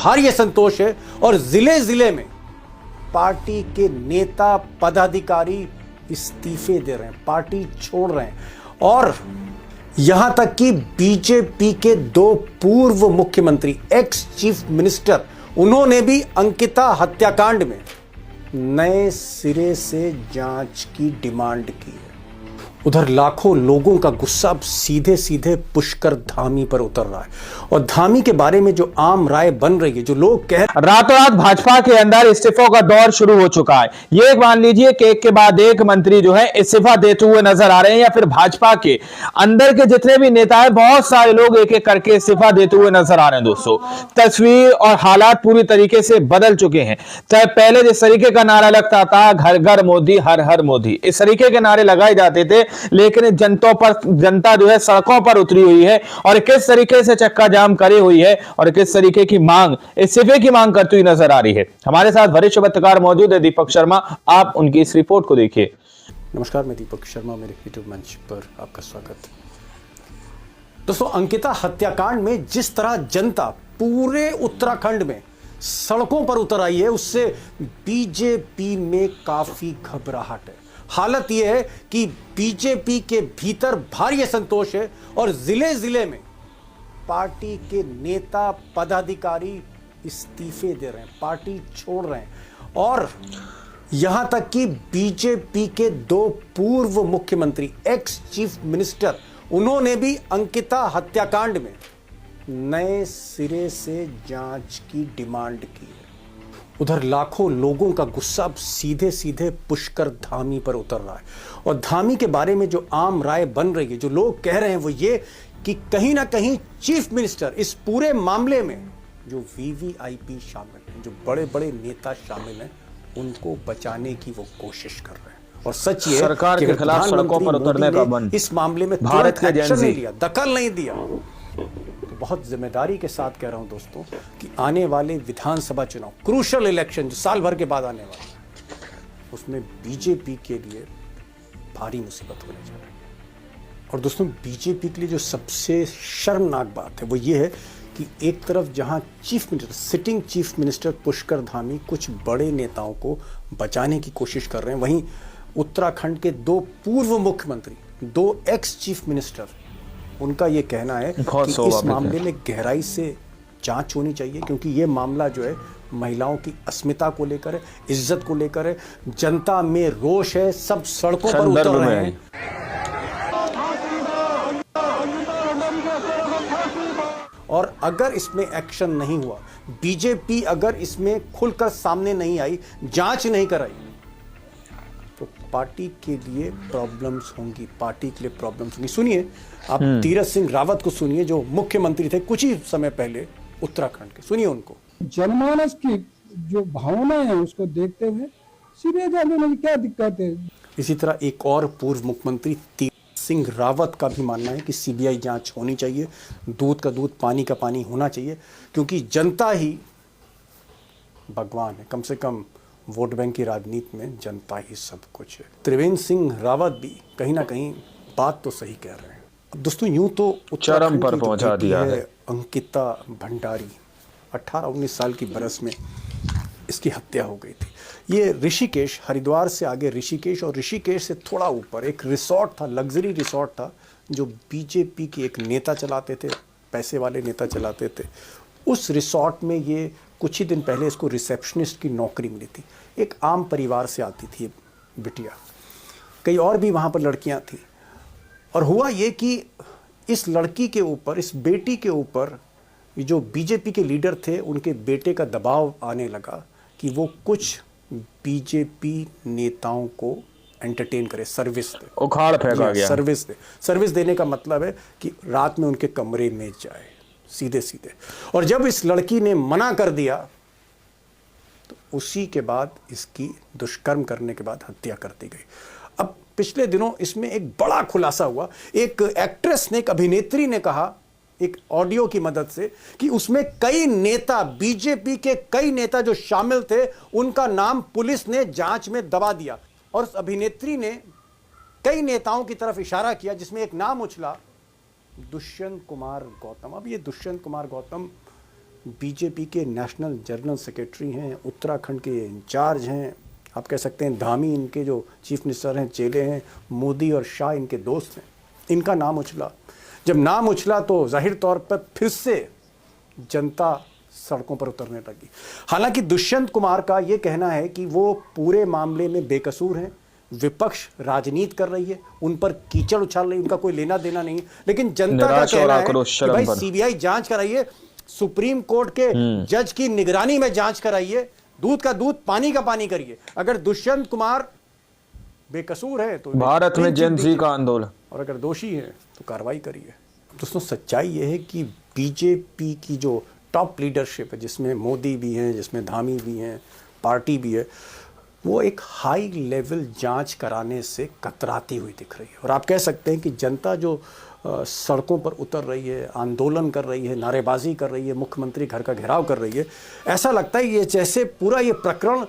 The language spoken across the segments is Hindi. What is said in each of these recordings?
भारी असंतोष है और जिले जिले में पार्टी के नेता पदाधिकारी इस्तीफे दे रहे हैं, पार्टी छोड़ रहे हैं और यहां तक कि बीजेपी के 2 पूर्व मुख्यमंत्री, एक्स चीफ मिनिस्टर, उन्होंने भी अंकिता हत्याकांड में नए सिरे से जांच की डिमांड की है। उधर लाखों लोगों का गुस्सा अब सीधे सीधे पुष्कर धामी पर उतर रहा है और धामी के बारे में जो आम राय बन रही है, जो लोग कह रातों रात भाजपा के अंदर इस्तीफों का दौर शुरू हो चुका है। ये मान लीजिए कि एक के बाद एक मंत्री जो है इस्तीफा देते हुए नजर आ रहे हैं, या फिर भाजपा के अंदर के जितने भी नेता हैं, बहुत सारे लोग एक एक करके इस्तीफा देते हुए नजर आ रहे हैं। दोस्तों, तस्वीर और हालात पूरी तरीके से बदल चुके हैं। चाहे पहले जिस तरीके का नारा लगता था, घर घर मोदी, हर हर मोदी, इस तरीके के नारे लगाए जाते थे, लेकिन जनता जो है सड़कों पर उतरी हुई है और किस तरीके से चक्का जाम करे हुई है और किस तरीके की मांग, इस्तीफे की मांग करती हुई नजर आ रही है। हमारे साथ वरिष्ठ पत्रकार मौजूद है दीपक शर्मा, आप उनकी इस रिपोर्ट को देखिए। नमस्कार, मैं दीपक शर्मा, मेरे यूट्यूब मंच पर आपका स्वागत। दोस्तों, अंकिता हत्याकांड में जिस तरह जनता पूरे उत्तराखंड में सड़कों पर उतर आई है, उससे बीजेपी में काफी घबराहट है। हालत यह है कि बीजेपी के भीतर भारी असंतोष है और जिले जिले में पार्टी के नेता पदाधिकारी इस्तीफे दे रहे हैं, पार्टी छोड़ रहे हैं और यहां तक कि बीजेपी के 2 पूर्व मुख्यमंत्री, एक्स चीफ मिनिस्टर, उन्होंने भी अंकिता हत्याकांड में नए सिरे से जांच की डिमांड की है। उधर लाखों लोगों का गुस्सा अब सीधे सीधे पुष्कर धामी पर उतर रहा है और धामी के बारे में जो आम राय बन रही है, जो लोग कह रहे हैं, वो ये कि कहीं ना कहीं चीफ मिनिस्टर इस पूरे मामले में जो वीवीआईपी शामिल हैं, जो बड़े बड़े नेता शामिल हैं, उनको बचाने की वो कोशिश कर रहे हैं। और सच ये सरकार के खिलाफ सड़कों पर उतरने का बंद, इस मामले में भारत के एक्शन नहीं लिया, दखल नहीं दिया, तो बहुत जिम्मेदारी के साथ कह रहा हूं दोस्तों कि आने वाले विधानसभा चुनाव, क्रूशल इलेक्शन जो साल भर के बाद आने वाला है, उसमें बीजेपी के लिए भारी मुसीबत होने जा रही है। और दोस्तों, बीजेपी के लिए जो सबसे शर्मनाक बात है वो ये है कि एक तरफ जहां chief minister, sitting chief minister Pushkar Dhami कुछ बड़े नेताओं को बचाने की कोशिश कर रहे हैं, वहीं उत्तराखंड के 2 पूर्व मुख्यमंत्री, 2 एक्स चीफ मिनिस्टर, उनका यह कहना है कि इस मामले में गहराई से जांच होनी चाहिए, क्योंकि यह मामला जो है महिलाओं की अस्मिता को लेकर है, इज्जत को लेकर है, जनता में रोष है, सब सड़कों पर उतर रहे हैं। और अगर इसमें एक्शन नहीं हुआ, बीजेपी अगर इसमें खुलकर सामने नहीं आई, जांच नहीं कराई, तो पार्टी के लिए प्रॉब्लम्स होंगी, पार्टी के लिए प्रॉब्लम्स होंगी। सुनिए आप तीरथ सिंह रावत को सुनिए, जो मुख्यमंत्री थे कुछ ही समय पहले उत्तराखंड के, सुनिए उनको। जनमानस की जो भावना है उसको देखते हुए सीबीआई जांच होने की क्या दिक्कत है। इसी तरह एक और पूर्व मुख्यमंत्री तीरथ सिंह रावत का भी मानना है कि सीबीआई जांच होनी चाहिए, दूध का दूध, पानी का पानी होना चाहिए, क्योंकि जनता ही भगवान है। कम से कम वोट बैंक की राजनीति में जनता ही सब कुछ है। त्रिवेंद्र सिंह रावत भी कहीं ना कहीं बात तो सही कह रहे हैं। अब दोस्तों, यूं तो चरम पर पहुंचा दिया है अंकिता भंडारी, 18-19 साल की बरस में इसकी हत्या हो गई थी। ये ऋषिकेश, हरिद्वार से आगे ऋषिकेश और ऋषिकेश से थोड़ा ऊपर एक रिसोर्ट था, लग्जरी रिसोर्ट था, जो बीजेपी के एक नेता चलाते थे, पैसे वाले नेता चलाते थे। उस रिसोर्ट में ये कुछ ही दिन पहले इसको रिसेप्शनिस्ट की नौकरी मिली थी। एक आम परिवार से आती थी बिटिया, कई और भी वहाँ पर लड़कियाँ थीं। और हुआ ये कि इस लड़की के ऊपर, इस बेटी के ऊपर, जो बीजेपी के लीडर थे, उनके बेटे का दबाव आने लगा कि वो कुछ बीजेपी नेताओं को एंटरटेन करे, सर्विस दे, उखाड़ फेंका गया। सर्विस देने का मतलब है कि रात में उनके कमरे में जाए, सीधे सीधे। और जब इस लड़की ने मना कर दिया, तो उसी के बाद इसकी दुष्कर्म करने के बाद हत्या कर दी गई। अब पिछले दिनों इसमें एक बड़ा खुलासा हुआ। एक एक्ट्रेस ने, एक अभिनेत्री ने कहा, एक ऑडियो की मदद से, कि उसमें कई नेता, बीजेपी के कई नेता जो शामिल थे, उनका नाम पुलिस ने जांच में दबा दिया। और उस अभिनेत्री ने कई नेताओं की तरफ इशारा किया, जिसमें एक नाम उछला, दुष्यंत कुमार गौतम। अब ये दुष्यंत कुमार गौतम बीजेपी के नेशनल जनरल सेक्रेटरी हैं, उत्तराखंड के इंचार्ज हैं, आप कह सकते हैं धामी इनके जो चीफ मिनिस्टर हैं, चेले हैं, मोदी और शाह इनके दोस्त हैं। इनका नाम उछला, जब नाम उछला तो जाहिर तौर पर फिर से जनता सड़कों पर उतरने लगी। हालांकि दुष्यंत कुमार का ये कहना है कि वो पूरे मामले में बेकसूर हैं, विपक्ष राजनीति कर रही है, उन पर कीचड़ उछाल रही है, उनका कोई लेना देना नहीं है। लेकिन जनता का कहना है कि भाई सीबीआई जांच कराइए, सुप्रीम कोर्ट के जज की निगरानी में जांच कराइए, दूध का दूध पानी का पानी करिए। अगर दुष्यंत कुमार बेकसूर है तो भारत में जेन जी का आंदोलन, और अगर दोषी है तो कार्रवाई करिए। दोस्तों सच्चाई यह है कि बीजेपी की जो टॉप लीडरशिप है, जिसमें मोदी भी हैं, जिसमें धामी भी हैं, पार्टी भी है, वो एक हाई लेवल जांच कराने से कतराती हुई दिख रही है। और आप कह सकते हैं कि जनता जो सड़कों पर उतर रही है, आंदोलन कर रही है, नारेबाजी कर रही है, मुख्यमंत्री घर का घेराव कर रही है, ऐसा लगता है ये जैसे पूरा ये प्रकरण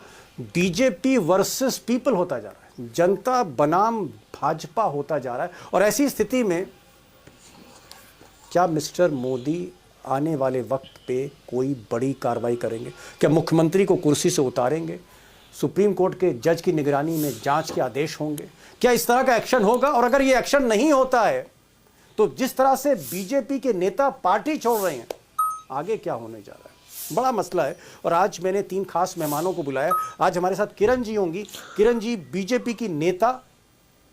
बीजेपी वर्सेस पीपल होता जा रहा है, जनता बनाम भाजपा होता जा रहा है। और ऐसी स्थिति में क्या मिस्टर मोदी आने वाले वक्त पे कोई बड़ी कार्रवाई करेंगे? क्या मुख्यमंत्री को कुर्सी से उतारेंगे? सुप्रीम कोर्ट के जज की निगरानी में जांच के आदेश होंगे? क्या इस तरह का एक्शन होगा? और अगर ये एक्शन नहीं होता है तो जिस तरह से बीजेपी के नेता पार्टी छोड़ रहे हैं, आगे क्या होने जा रहा है, बड़ा मसला है। और आज मैंने 3 खास मेहमानों को बुलाया। आज हमारे साथ किरण जी होंगी। किरण जी बीजेपी की नेता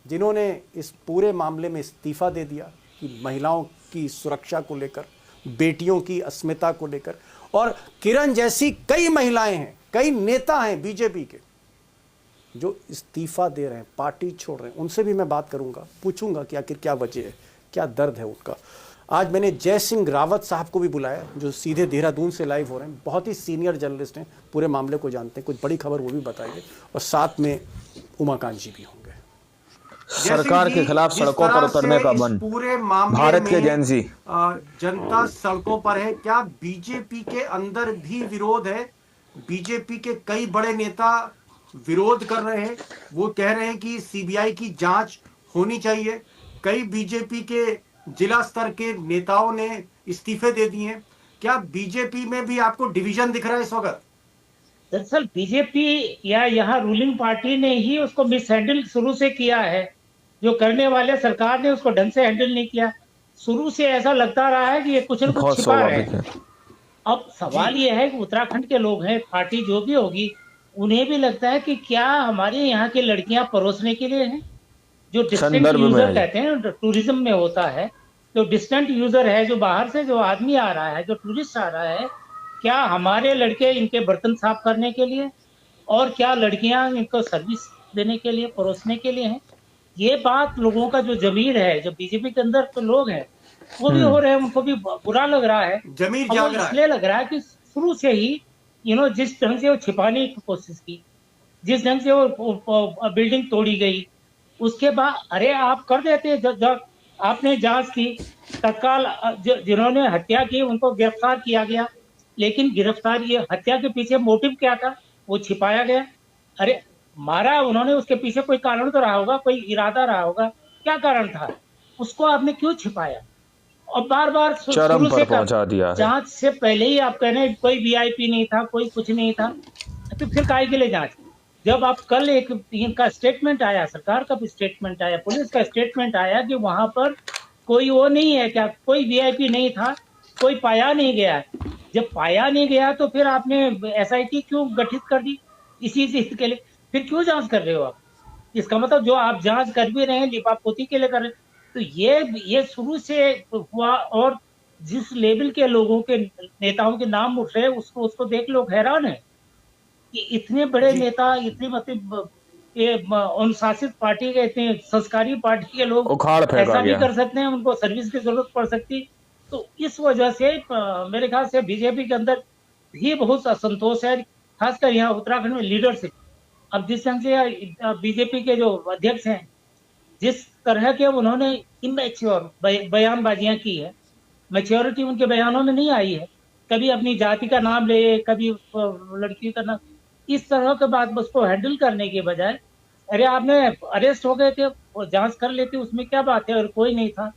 जिन्होंने इस पूरे मामले में इस्तीफा दे दिया कि महिलाओं की सुरक्षा को लेकर, बेटियों की अस्मिता को लेकर। और किरण जैसी कई महिलाएं हैं, कई नेता हैं बीजेपी के जो इस्तीफा दे रहे हैं, पार्टी छोड़ रहे हैं। उनसे भी मैं बात करूंगा, पूछूंगा कि आखिर क्या वजह है, क्या दर्द है उनका। आज मैंने जय सिंह रावत साहब को भी बुलाया जो सीधे देहरादून से लाइव हो रहे हैं, बहुत ही सीनियर जर्नलिस्ट हैं, पूरे मामले को जानते हैं, कुछ बड़ी खबर वो भी बताएंगे। और साथ में उमाकांत जी भी होंगे। सरकार के खिलाफ सड़कों पर उतरने का बंद, पूरे मामले भारत के जेन जी, जनता सड़कों पर है। क्या बीजेपी के अंदर भी विरोध है? बीजेपी के कई बड़े नेता विरोध कर रहे हैं, वो कह रहे हैं कि सीबीआई की जांच होनी चाहिए। कई बीजेपी के जिला स्तर के नेताओं ने इस्तीफे दे दिए हैं। क्या बीजेपी में भी आपको डिवीजन दिख रहा है इस वक्त? दरअसल बीजेपी या यहाँ रूलिंग पार्टी ने ही उसको मिस हैंडल शुरू से किया है। जो करने वाले सरकार ने उसको ढंग से हैंडल नहीं किया। शुरू से ऐसा लगता रहा है कि ये कुछ न कुछ छिपा रहे हैं। अब सवाल ये है कि उत्तराखंड के लोग हैं, पार्टी जो भी होगी, उन्हें भी लगता है कि क्या हमारे यहाँ की लड़कियां परोसने के लिए हैं? जो डिस्टेंट यूजर कहते हैं, टूरिज्म में होता है, जो डिस्टेंट यूजर है, जो बाहर से जो आदमी आ रहा है, जो टूरिस्ट आ रहा है, क्या हमारे लड़के इनके बर्तन साफ करने के लिए और क्या लड़कियां इनको सर्विस देने के लिए, परोसने के लिए हैं? ये बात लोगों का जो जमीर है, जो बीजेपी के अंदर तो लोग हैं, वो भी हो रहे हैं, उनको भी बुरा लग रहा है। जमीर जाग रहा है। इसलिए लग रहा है कि शुरू से ही जिस ढंग से वो छिपाने की कोशिश की, जिस ढंग से वो बिल्डिंग तोड़ी गई, उसके बाद अरे आप कर देते, जब आपने जांच की, तत्काल जिन्होंने हत्या की उनको गिरफ्तार किया गया, लेकिन गिरफ्तार, ये हत्या के पीछे मोटिव क्या था वो छिपाया गया। अरे मारा उन्होंने, उसके पीछे कोई कारण तो रहा होगा, कोई इरादा रहा होगा, क्या कारण था, उसको आपने क्यों छिपाया? और बार बार चरम पर पहुंचा दिया। जांच से पहले ही आप कह रहे हैं कोई वीआईपी नहीं था, कोई कुछ नहीं था, तो फिर काहे के लिए जांच? जब आप कल एक इनका स्टेटमेंट आया, सरकार का भी स्टेटमेंट आया, पुलिस का स्टेटमेंट आया कि वहां पर कोई वो नहीं है, क्या कोई वीआईपी नहीं था, कोई पाया नहीं गया। जब पाया नहीं गया तो फिर आपने एसआईटी क्यों गठित कर दी इसी चीज के लिए? फिर क्यों जांच कर रहे हो आप? इसका मतलब जो आप जांच कर भी रहे हैं लिपापोती के लिए कर रहे हैं। तो ये शुरू से हुआ। और जिस लेवल के लोगों के नेताओं के नाम उठ रहे हैं, उसको देख लोग हैरान है कि इतने बड़े नेता, इतने मतलब ये अनुशासित पार्टी के, इतने संस्कारी पार्टी के लोग ऐसा भी कर सकते हैं, उनको सर्विस की जरूरत पड़ सकती। तो इस वजह से मेरे ख्याल से बीजेपी के अंदर भी बहुत असंतोष है, खासकर यहाँ उत्तराखंड में लीडरशिप। अब जिस ढंग से बीजेपी के जो अध्यक्ष हैं, जिस तरह के उन्होंने इमेच्योर बयानबाजियां की है, मैच्योरिटी उनके बयानों में नहीं आई है। कभी अपनी जाति का नाम ले, कभी लड़की का नाम, इस तरह के बात बस को हैंडल करने के बजाय, अरे आपने अरेस्ट हो गए थे, वो जांच कर लेते, उसमें क्या बात है, और कोई नहीं था।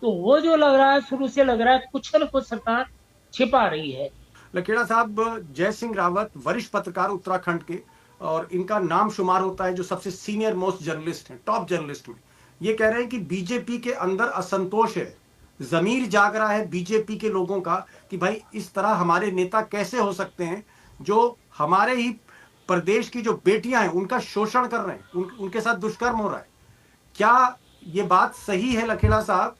तो वो जो लग रहा है, शुरू से लग रहा है कुछ न कुछ सरकार छिपा रही है। लखेड़ा साहब, जय सिंह रावत वरिष्ठ पत्रकार उत्तराखंड के, और इनका नाम शुमार होता है जो सबसे सीनियर मोस्ट जर्नलिस्ट हैं, टॉप जर्नलिस्ट में। ये कह रहे हैं कि बीजेपी के अंदर असंतोष है, जमीर जाग रहा है बीजेपी के लोगों का कि भाई इस तरह हमारे नेता कैसे हो सकते हैं जो हमारे ही प्रदेश की जो बेटियां हैं उनका शोषण कर रहे हैं, उनके साथ दुष्कर्म हो रहा है। क्या ये बात सही है लखेड़ा साहब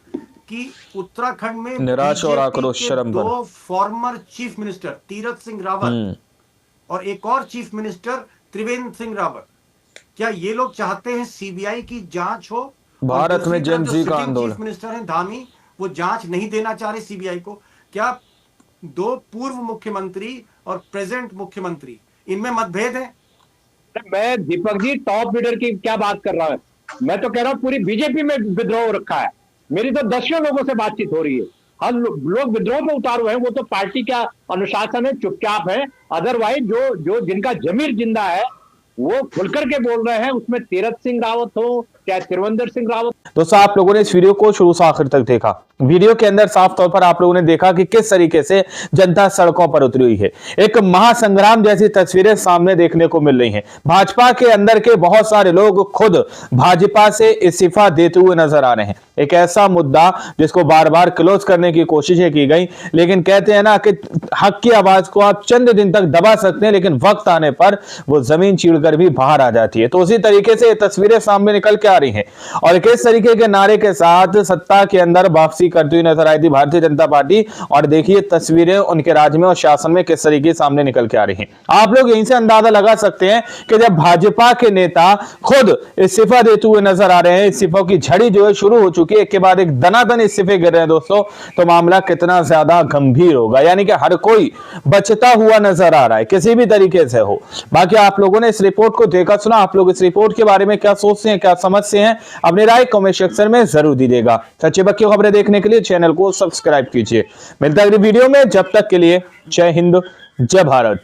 कि उत्तराखंड में निराश और बीजेपी आक्रोश के शर्म भर। 2 former chief minister Tirath Singh Rawat और एक और चीफ मिनिस्टर त्रिवेंद्र सिंह रावत, क्या ये लोग चाहते हैं सीबीआई की जांच हो? भारत में जेन जी का आंदोलन। चीफ मिनिस्टर हैं धामी, वो जांच नहीं देना चाह रहे सीबीआई को। क्या 2 पूर्व मुख्यमंत्री और प्रेजेंट मुख्यमंत्री, इनमें मतभेद है? मैं दीपक जी टॉप लीडर की क्या बात कर रहा हूं, मैं तो कह रहा हूं पूरी बीजेपी में विद्रोह रखा है। मेरी तो दसियों लोगों से बातचीत हो रही है, हर लोग विद्रोह पे उतारू हैं, वो तो पार्टी का अनुशासन है, चुपचाप है। अदरवाइज जो जिनका जमीर जिंदा है वो खुलकर के बोल रहे हैं, उसमें तीरथ सिंह रावत हो चाहे त्रिवेंद्र सिंह रावत। दोस्तों, आप लोगों ने इस वीडियो को शुरू से आखिर तक देखा। वीडियो के अंदर साफ तौर पर आप लोगों ने देखा कि किस तरीके से जनता सड़कों पर उतरी हुई है। एक महासंग्राम जैसी तस्वीरें सामने देखने को मिल रही हैं। भाजपा के अंदर के बहुत सारे लोग खुद भाजपा से इस्तीफा देते हुए नजर आ रहे हैं। एक ऐसा मुद्दा जिसको बार बार क्लोज करने की कोशिशें की गई, लेकिन कहते हैं ना कि हक की आवाज को आप चंद दिन तक दबा सकते हैं, लेकिन वक्त आने पर वो जमीन चीरकर भी बाहर आ जाती है। तो उसी तरीके से ये तस्वीरें सामने निकल के आ रही हैं और किस तरीके के नारे के साथ सत्ता के अंदर वापसी करती हुई नजर आई थी भारतीय जनता पार्टी। और देखिए तस्वीरें उनके राज्य में और शासन में किस तरीके सामने निकल के आ रही हैं। आप लोग यहीं से अंदाजा लगा सकते हैं कि जब भाजपा के नेता खुद इस्तीफा देते हुए नजर आ रहे हैं, इस्तीफों की झड़ी जो है शुरू हो चुकी है, एक के बाद एक दनादन इस्तीफे गिर रहे हैं दोस्तों, तो मामला कितना ज्यादा गंभीर होगा। यानी कि हर कोई बचता हुआ नजर आ रहा है, किसी भी तरीके से हो। बाकी आप लोगों ने इस रिपोर्ट को देखा सुना, आप लोग इस रिपोर्ट के बारे में क्या सोचते हैं, क्या समझते हैं, अपनी राय कमेंट सेक्शन में जरूर दीजिएगा। सच्चे बक्की खबरें देखने के लिए चैनल को सब्सक्राइब कीजिए। मिलता है अगली वीडियो में, जब तक के लिए जय हिंद, जय भारत।